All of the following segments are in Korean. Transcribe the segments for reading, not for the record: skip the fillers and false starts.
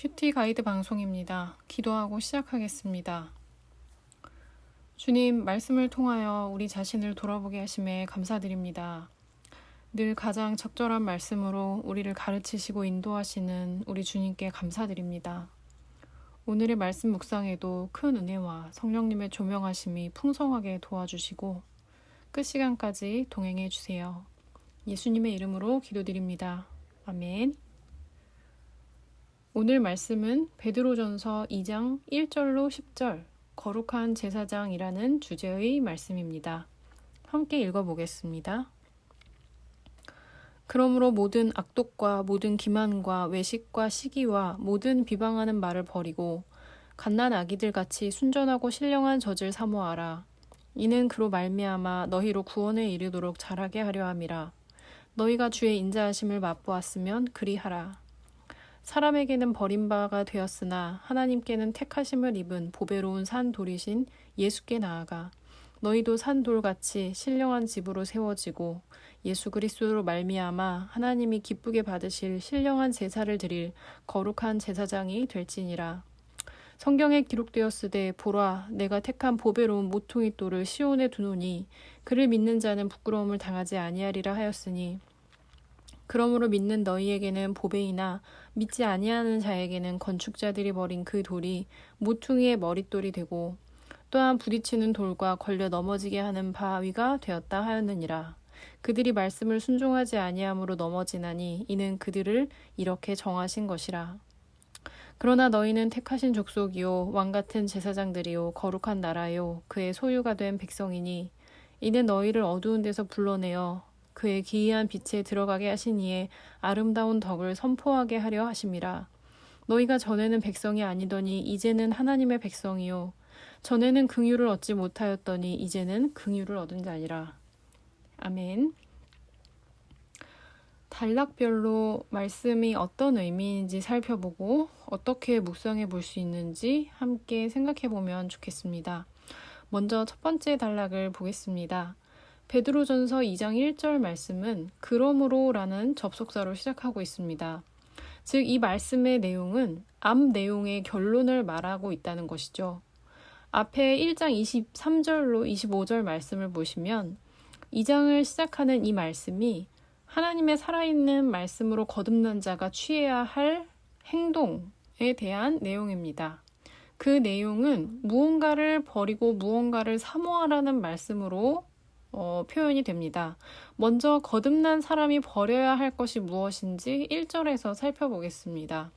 큐티 가이드 방송입니다. 기도하고 시작하겠습니다. 주님, 말씀을 통하여 우리 자신을 돌아보게 하심에 감사드립니다. 늘 가장 적절한 말씀으로 우리를 가르치시고 인도하시는 우리 주님께 감사드립니다. 오늘의 말씀 묵상에도 큰 은혜와 성령님의 조명하심이 풍성하게 도와주시고 끝 시간까지 동행해 주세요. 예수님의 이름으로 기도드립니다. 아멘. 오늘 말씀은 베드로전서 2장 1절로 10절 거룩한 제사장이라는 주제의 말씀입니다. 함께 읽어보겠습니다. 그러므로 모든 악독과 모든 기만과 외식과 시기와 모든 비방하는 말을 버리고 갓난 아기들 같이 순전하고 신령한 젖을 사모하라. 이는 그로 말미암아 너희로 구원에 이르도록 자라게 하려 함이라. 너희가 주의 인자하심을 맛보았으면 그리하라. 사람에게는 버림바가 되었으나 하나님께는 택하심을 입은 보배로운 산돌이신 예수께 나아가 너희도 산돌같이 신령한 집으로 세워지고 예수 그리스도로 말미암아 하나님이 기쁘게 받으실 신령한 제사를 드릴 거룩한 제사장이 될지니라. 성경에 기록되었으되 보라 내가 택한 보배로운 모퉁이 돌을 시온에 두노니 그를 믿는 자는 부끄러움을 당하지 아니하리라 하였으니 그러므로 믿는 너희에게는 보배이나 믿지 아니하는 자에게는 건축자들이 버린 그 돌이 모퉁이의 머릿돌이 되고 또한 부딪히는 돌과 걸려 넘어지게 하는 바위가 되었다 하였느니라. 그들이 말씀을 순종하지 아니함으로 넘어지나니 이는 그들을 이렇게 정하신 것이라. 그러나 너희는 택하신 족속이요 왕같은 제사장들이요 거룩한 나라요 그의 소유가 된 백성이니 이는 너희를 어두운 데서 불러내어 그의 기이한 빛에 들어가게 하신 이의 아름다운 덕을 선포하게 하려 하심이라. 너희가 전에는 백성이 아니더니 이제는 하나님의 백성이요 전에는 긍휼을 얻지 못하였더니 이제는 긍휼을 얻은 자니라. 아멘. 단락별로 말씀이 어떤 의미인지 살펴보고 어떻게 묵상해 볼 수 있는지 함께 생각해 보면 좋겠습니다. 먼저 첫 번째 단락을 보겠습니다. 베드로전서 2장 1절 말씀은 그러므로 라는 접속사로 시작하고 있습니다. 즉 이 말씀의 내용은 앞 내용의 결론을 말하고 있다는 것이죠. 앞에 1장 23절로 25절 말씀을 보시면 2장을 시작하는 이 말씀이 하나님의 살아있는 말씀으로 거듭난 자가 취해야 할 행동에 대한 내용입니다. 그 내용은 무언가를 버리고 무언가를 사모하라는 말씀으로 표현이 됩니다. 먼저 거듭난 사람이 버려야 할 것이 무엇인지 1절에서 살펴보겠습니다.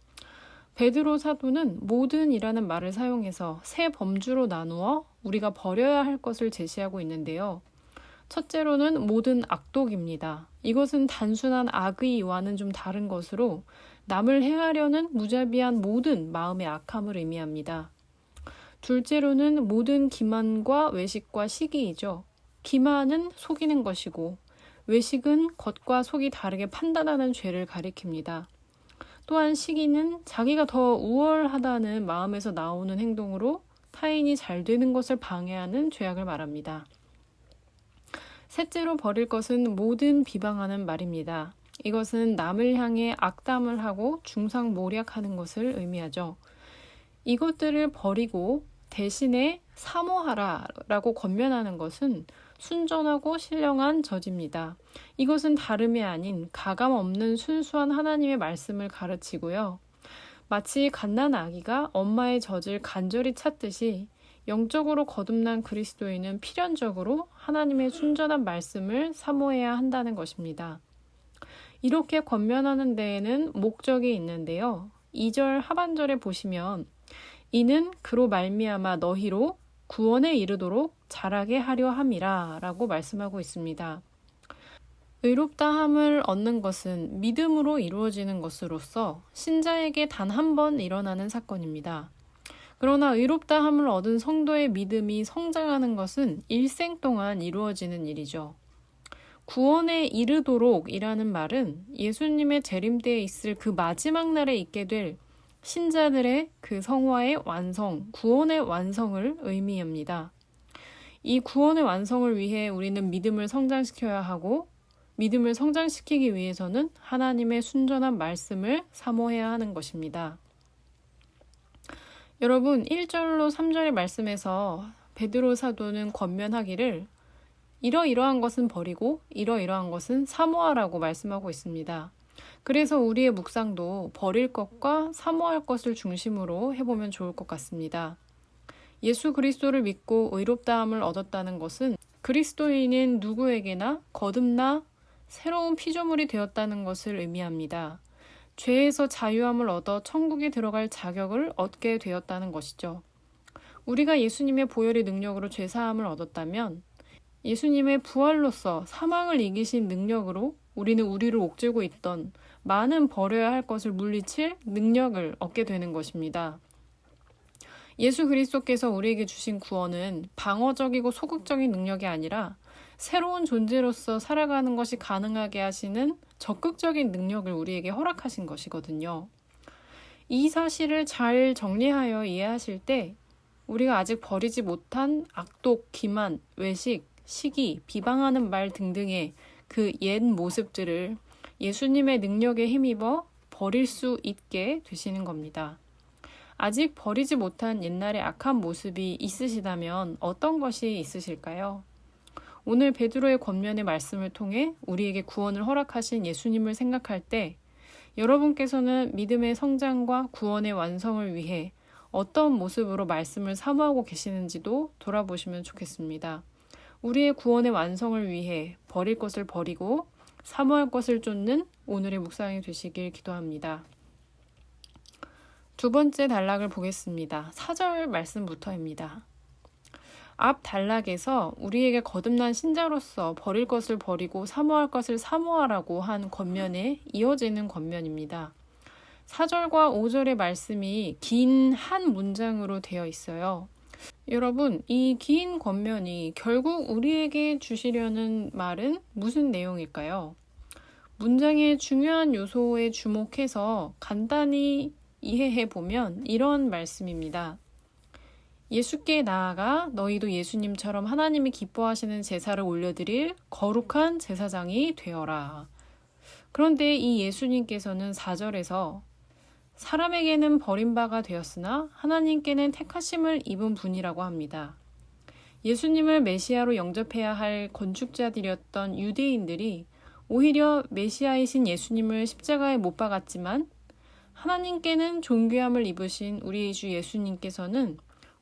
베드로 사도는 모든이라는 말을 사용해서 세 범주로 나누어 우리가 버려야 할 것을 제시하고 있는데요. 첫째로는 모든 악독입니다. 이것은 단순한 악의와는 좀 다른 것으로 남을 해하려는 무자비한 모든 마음의 악함을 의미합니다. 둘째로는 모든 기만과 외식과 시기이죠. 기만은 속이는 것이고 외식은 겉과 속이 다르게 판단하는 죄를 가리킵니다. 또한 시기는 자기가 더 우월하다는 마음에서 나오는 행동으로 타인이 잘 되는 것을 방해하는 죄악을 말합니다. 셋째로 버릴 것은 모든 비방하는 말입니다. 이것은 남을 향해 악담을 하고 중상모략하는 것을 의미하죠. 이것들을 버리고 대신에 사모하라 라고 권면하는 것은 순전하고 신령한 젖입니다. 이것은 다름이 아닌 가감 없는 순수한 하나님의 말씀을 가르치고요. 마치 갓난 아기가 엄마의 젖을 간절히 찾듯이 영적으로 거듭난 그리스도인은 필연적으로 하나님의 순전한 말씀을 사모해야 한다는 것입니다. 이렇게 권면하는 데에는 목적이 있는데요. 2절 하반절에 보시면 이는 그로 말미암아 너희로 구원에 이르도록 자라게 하려 함이라 라고 말씀하고 있습니다. 의롭다함을 얻는 것은 믿음으로 이루어지는 것으로서 신자에게 단 한 번 일어나는 사건입니다. 그러나 의롭다함을 얻은 성도의 믿음이 성장하는 것은 일생 동안 이루어지는 일이죠. 구원에 이르도록 이라는 말은 예수님의 재림때에 있을 그 마지막 날에 있게 될 신자들의 그 성화의 완성, 구원의 완성을 의미합니다. 이 구원의 완성을 위해 우리는 믿음을 성장시켜야 하고 믿음을 성장시키기 위해서는 하나님의 순전한 말씀을 사모해야 하는 것입니다. 여러분, 1절로 3절의 말씀에서 베드로 사도는 권면하기를 이러이러한 것은 버리고 이러이러한 것은 사모하라고 말씀하고 있습니다. 그래서 우리의 묵상도 버릴 것과 사모할 것을 중심으로 해보면 좋을 것 같습니다. 예수 그리스도를 믿고 의롭다함을 얻었다는 것은 그리스도인인 누구에게나 거듭나 새로운 피조물이 되었다는 것을 의미합니다. 죄에서 자유함을 얻어 천국에 들어갈 자격을 얻게 되었다는 것이죠. 우리가 예수님의 보혈의 능력으로 죄사함을 얻었다면 예수님의 부활로서 사망을 이기신 능력으로 우리는 우리를 옥죄고 있던 많은 버려야 할 것을 물리칠 능력을 얻게 되는 것입니다. 예수 그리스도께서 우리에게 주신 구원은 방어적이고 소극적인 능력이 아니라 새로운 존재로서 살아가는 것이 가능하게 하시는 적극적인 능력을 우리에게 허락하신 것이거든요. 이 사실을 잘 정리하여 이해하실 때 우리가 아직 버리지 못한 악독, 기만, 외식, 시기, 비방하는 말 등등의 그 옛 모습들을 예수님의 능력에 힘입어 버릴 수 있게 되시는 겁니다. 아직 버리지 못한 옛날의 악한 모습이 있으시다면 어떤 것이 있으실까요? 오늘 베드로의 권면의 말씀을 통해 우리에게 구원을 허락하신 예수님을 생각할 때 여러분께서는 믿음의 성장과 구원의 완성을 위해 어떤 모습으로 말씀을 사모하고 계시는지도 돌아보시면 좋겠습니다. 우리의 구원의 완성을 위해 버릴 것을 버리고 사모할 것을 쫓는 오늘의 묵상이 되시길 기도합니다. 두 번째 단락을 보겠습니다. 4절 말씀부터입니다. 앞 단락에서 우리에게 거듭난 신자로서 버릴 것을 버리고 사모할 것을 사모하라고 한 권면에 이어지는 권면입니다. 4절과 5절의 말씀이 긴 한 문장으로 되어 있어요. 여러분, 이 긴 권면이 결국 우리에게 주시려는 말은 무슨 내용일까요? 문장의 중요한 요소에 주목해서 간단히 이해해 보면 이런 말씀입니다. 예수께 나아가 너희도 예수님처럼 하나님이 기뻐하시는 제사를 올려드릴 거룩한 제사장이 되어라. 그런데 이 예수님께서는 4절에서 사람에게는 버림바가 되었으나 하나님께는 택하심을 입은 분이라고 합니다. 예수님을 메시아로 영접해야 할 건축자들이었던 유대인들이 오히려 메시아이신 예수님을 십자가에 못 박았지만 하나님께는 존귀함을 입으신 우리의 주 예수님께서는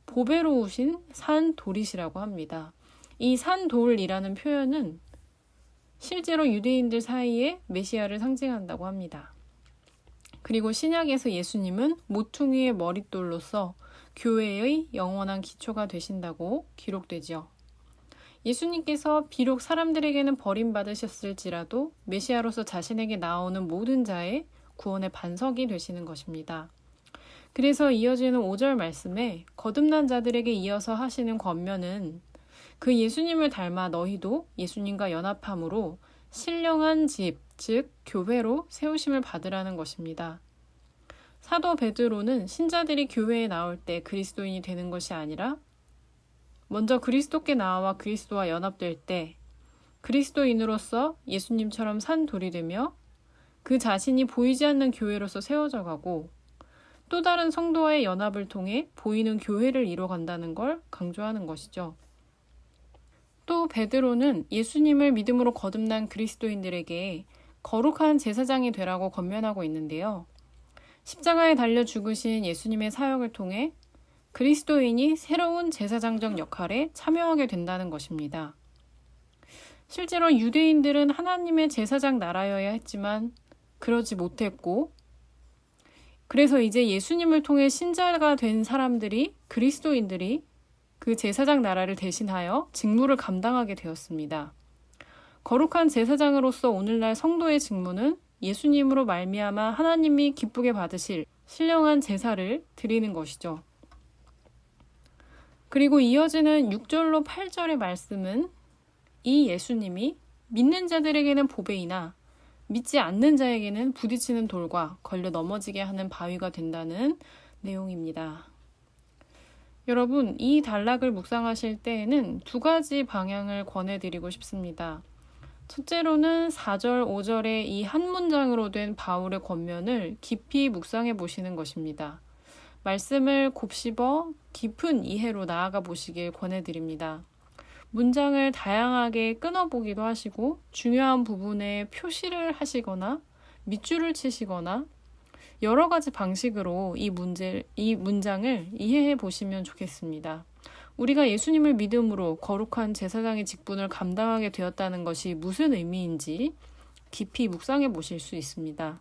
보배로우신 산돌이시라고 합니다. 이 산돌이라는 표현은 실제로 유대인들 사이에 메시아를 상징한다고 합니다. 그리고 신약에서 예수님은 모퉁이의 머릿돌로서 교회의 영원한 기초가 되신다고 기록되지요. 예수님께서 비록 사람들에게는 버림받으셨을지라도 메시아로서 자신에게 나오는 모든 자의 구원의 반석이 되시는 것입니다. 그래서 이어지는 5절 말씀에 거듭난 자들에게 이어서 하시는 권면은 그 예수님을 닮아 너희도 예수님과 연합함으로 신령한 집, 즉 교회로 세우심을 받으라는 것입니다. 사도 베드로는 신자들이 교회에 나올 때 그리스도인이 되는 것이 아니라 먼저 그리스도께 나와 그리스도와 연합될 때 그리스도인으로서 예수님처럼 산 돌이 되며 그 자신이 보이지 않는 교회로서 세워져 가고 또 다른 성도와의 연합을 통해 보이는 교회를 이뤄간다는 걸 강조하는 것이죠. 또 베드로는 예수님을 믿음으로 거듭난 그리스도인들에게 거룩한 제사장이 되라고 권면하고 있는데요. 십자가에 달려 죽으신 예수님의 사역을 통해 그리스도인이 새로운 제사장적 역할에 참여하게 된다는 것입니다. 실제로 유대인들은 하나님의 제사장 나라여야 했지만 그러지 못했고 그래서 이제 예수님을 통해 신자가 된 사람들이 그리스도인들이 그 제사장 나라를 대신하여 직무를 감당하게 되었습니다. 거룩한 제사장으로서 오늘날 성도의 직무는 예수님으로 말미암아 하나님이 기쁘게 받으실 신령한 제사를 드리는 것이죠. 그리고 이어지는 6절로 8절의 말씀은 이 예수님이 믿는 자들에게는 보배이나 믿지 않는 자에게는 부딪히는 돌과 걸려 넘어지게 하는 바위가 된다는 내용입니다. 여러분, 이 단락을 묵상하실 때에는 두 가지 방향을 권해드리고 싶습니다. 첫째로는 4절, 5절의 이 한 문장으로 된 바울의 권면을 깊이 묵상해 보시는 것입니다. 말씀을 곱씹어 깊은 이해로 나아가 보시길 권해드립니다. 문장을 다양하게 끊어보기도 하시고 중요한 부분에 표시를 하시거나 밑줄을 치시거나 여러 가지 방식으로 이 문장을 이해해 보시면 좋겠습니다. 우리가 예수님을 믿음으로 거룩한 제사장의 직분을 감당하게 되었다는 것이 무슨 의미인지 깊이 묵상해 보실 수 있습니다.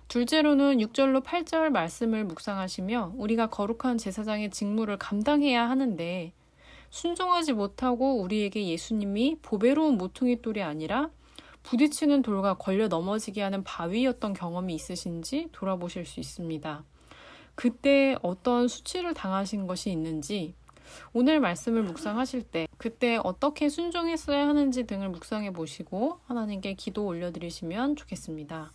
둘째로는 6절로 8절 말씀을 묵상하시며 우리가 거룩한 제사장의 직무를 감당해야 하는데 순종하지 못하고 우리에게 예수님이 보배로운 모퉁이 돌이 아니라 부딪히는 돌과 걸려 넘어지게 하는 바위였던 경험이 있으신지 돌아보실 수 있습니다. 그때 어떤 수치를 당하신 것이 있는지, 오늘 말씀을 묵상하실 때 그때 어떻게 순종했어야 하는지 등을 묵상해 보시고 하나님께 기도 올려드리시면 좋겠습니다.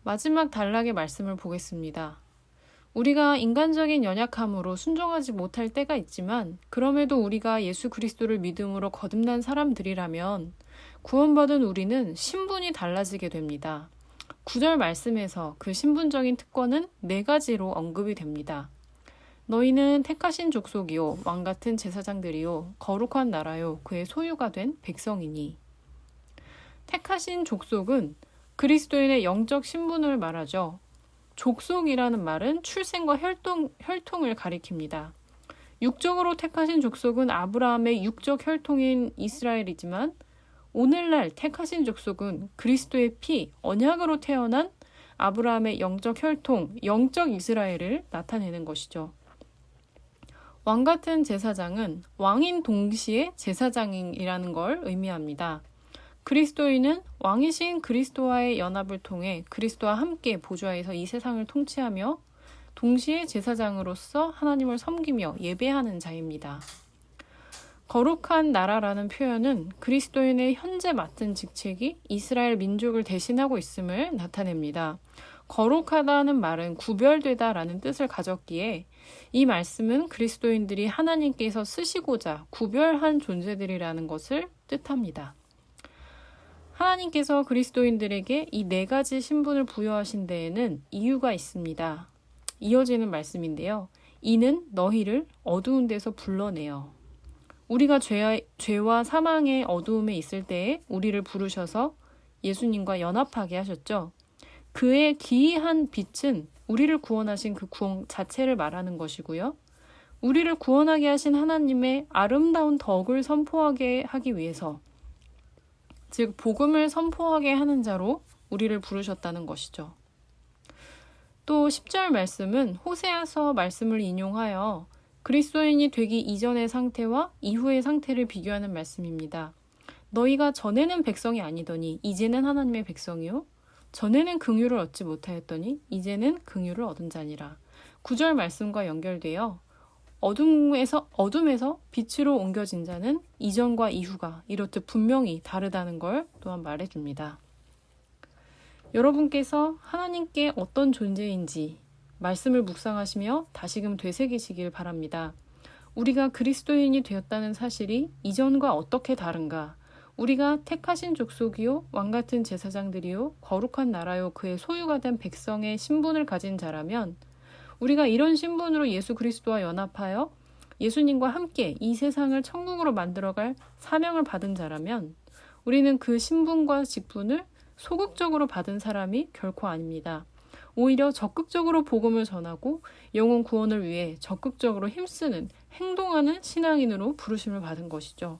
마지막 단락의 말씀을 보겠습니다. 우리가 인간적인 연약함으로 순종하지 못할 때가 있지만 그럼에도 우리가 예수 그리스도를 믿음으로 거듭난 사람들이라면 구원받은 우리는 신분이 달라지게 됩니다. 9절 말씀에서 그 신분적인 특권은 4가지로 언급이 됩니다. 너희는 택하신 족속이요 왕같은 제사장들이요 거룩한 나라요 그의 소유가 된 백성이니. 택하신 족속은 그리스도인의 영적 신분을 말하죠. 족속이라는 말은 출생과 혈통을 가리킵니다. 육적으로 택하신 족속은 아브라함의 육적 혈통인 이스라엘이지만 오늘날 택하신 족속은 그리스도의 피, 언약으로 태어난 아브라함의 영적 혈통, 영적 이스라엘을 나타내는 것이죠. 왕같은 제사장은 왕인 동시에 제사장이라는 걸 의미합니다. 그리스도인은 왕이신 그리스도와의 연합을 통해 그리스도와 함께 보좌에서 이 세상을 통치하며 동시에 제사장으로서 하나님을 섬기며 예배하는 자입니다. 거룩한 나라라는 표현은 그리스도인의 현재 맡은 직책이 이스라엘 민족을 대신하고 있음을 나타냅니다. 거룩하다는 말은 구별되다라는 뜻을 가졌기에 이 말씀은 그리스도인들이 하나님께서 쓰시고자 구별한 존재들이라는 것을 뜻합니다. 하나님께서 그리스도인들에게 이 4가지 신분을 부여하신 데에는 이유가 있습니다. 이어지는 말씀인데요. 이는 너희를 어두운 데서 불러내어. 우리가 죄와 사망의 어두움에 있을 때에 우리를 부르셔서 예수님과 연합하게 하셨죠. 그의 기이한 빛은 우리를 구원하신 그 구원 자체를 말하는 것이고요. 우리를 구원하게 하신 하나님의 아름다운 덕을 선포하게 하기 위해서, 즉 복음을 선포하게 하는 자로 우리를 부르셨다는 것이죠. 또 10절 말씀은 호세아서 말씀을 인용하여 그리스도인이 되기 이전의 상태와 이후의 상태를 비교하는 말씀입니다. 너희가 전에는 백성이 아니더니 이제는 하나님의 백성이요 전에는 긍휼을 얻지 못하였더니 이제는 긍휼을 얻은 자니라. 9절 말씀과 연결되어 어둠에서 빛으로 옮겨진 자는 이전과 이후가 이렇듯 분명히 다르다는 걸 또한 말해줍니다. 여러분께서 하나님께 어떤 존재인지 말씀을 묵상하시며 다시금 되새기시길 바랍니다. 우리가 그리스도인이 되었다는 사실이 이전과 어떻게 다른가? 우리가 택하신 족속이요 왕같은 제사장들이요 거룩한 나라요 그의 소유가 된 백성의 신분을 가진 자라면 우리가 이런 신분으로 예수 그리스도와 연합하여 예수님과 함께 이 세상을 천국으로 만들어갈 사명을 받은 자라면 우리는 그 신분과 직분을 소극적으로 받은 사람이 결코 아닙니다. 오히려 적극적으로 복음을 전하고 영혼 구원을 위해 적극적으로 힘쓰는, 행동하는 신앙인으로 부르심을 받은 것이죠.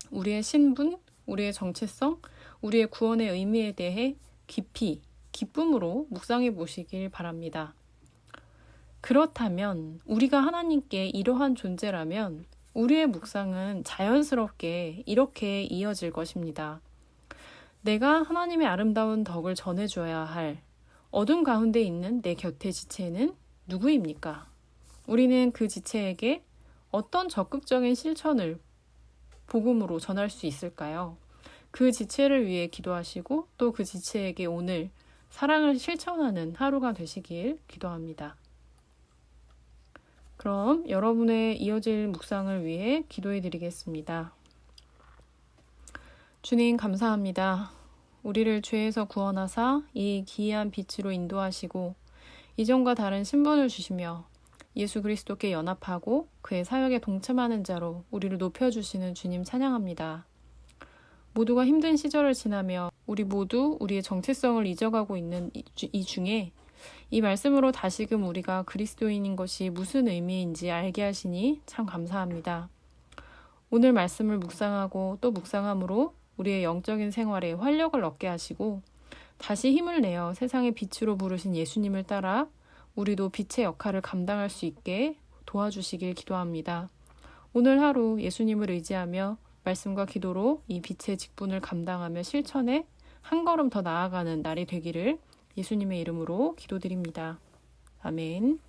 우리의 신분, 우리의 정체성, 우리의 구원의 의미에 대해 깊이, 기쁨으로 묵상해 보시길 바랍니다. 그렇다면 우리가 하나님께 이러한 존재라면 우리의 묵상은 자연스럽게 이렇게 이어질 것입니다. 내가 하나님의 아름다운 덕을 전해줘야 할 어둠 가운데 있는 내 곁의 지체는 누구입니까? 우리는 그 지체에게 어떤 적극적인 실천을 복음으로 전할 수 있을까요? 그 지체를 위해 기도하시고 또 그 지체에게 오늘 사랑을 실천하는 하루가 되시길 기도합니다. 그럼 여러분의 이어질 묵상을 위해 기도해 드리겠습니다. 주님 감사합니다. 우리를 죄에서 구원하사 이 기이한 빛으로 인도하시고 이전과 다른 신분을 주시며 예수 그리스도께 연합하고 그의 사역에 동참하는 자로 우리를 높여주시는 주님 찬양합니다. 모두가 힘든 시절을 지나며 우리 모두 우리의 정체성을 잊어가고 있는 이 중에 이 말씀으로 다시금 우리가 그리스도인인 것이 무슨 의미인지 알게 하시니 참 감사합니다. 오늘 말씀을 묵상하고 또 묵상함으로 우리의 영적인 생활에 활력을 얻게 하시고 다시 힘을 내어 세상의 빛으로 부르신 예수님을 따라 우리도 빛의 역할을 감당할 수 있게 도와주시길 기도합니다. 오늘 하루 예수님을 의지하며 말씀과 기도로 이 빛의 직분을 감당하며 실천해 한 걸음 더 나아가는 날이 되기를 예수님의 이름으로 기도드립니다. 아멘.